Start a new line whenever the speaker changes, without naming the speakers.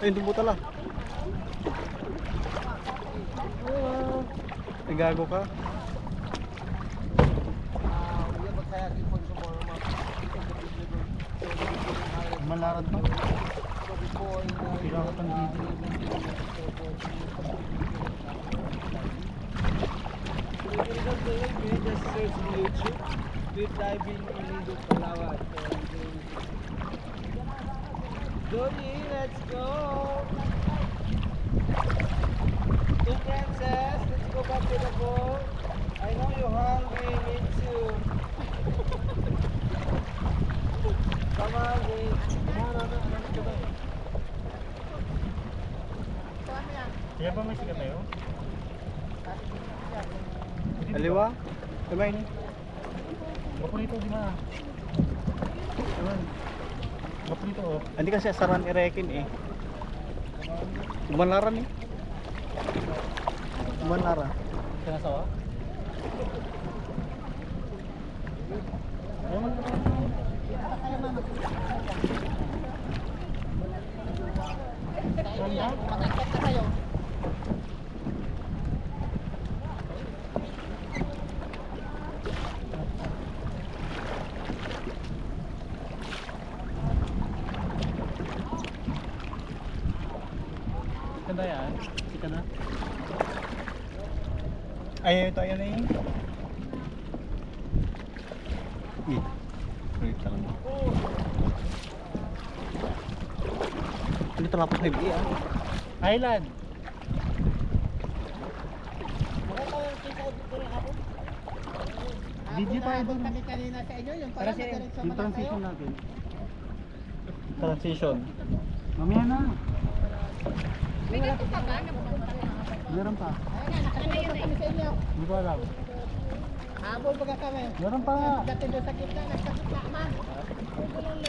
Ay, doon po tala. Ay, gago ka. Malarat ba? Kailangan pang video.
Just search in YouTube. Cliff diving in Indo, Palawan. Johnny, let's go! Two Princess, let's go back to the boat. I know you're hungry, me too. Come on, babe.
Kaya ba may sikat tayo?
Aliwa? Kamay ni.
Bakurito, di ba? Bakurito, oh.
Hindi kasi asaran irekin eh. Lumalaran eh. Lumalara.
Sinasawa? Ayaw mo. Ganda yan. Sika na.
Ay, ito ayun na yun. Wait lang. Ano talapos na ibig ah?
Highland. Video tayo doon.
Kami kanina sa inyo, yung
Para sa yung transition natin.
Transition.
Mamaya na.
May ganito pa ba?
Meron pa.
Nakalimutan kami sa inyo.
Hindi ko alam.
Habol baga kami.
Meron pa.
Dati doon sa gitna, nagsa gitna man.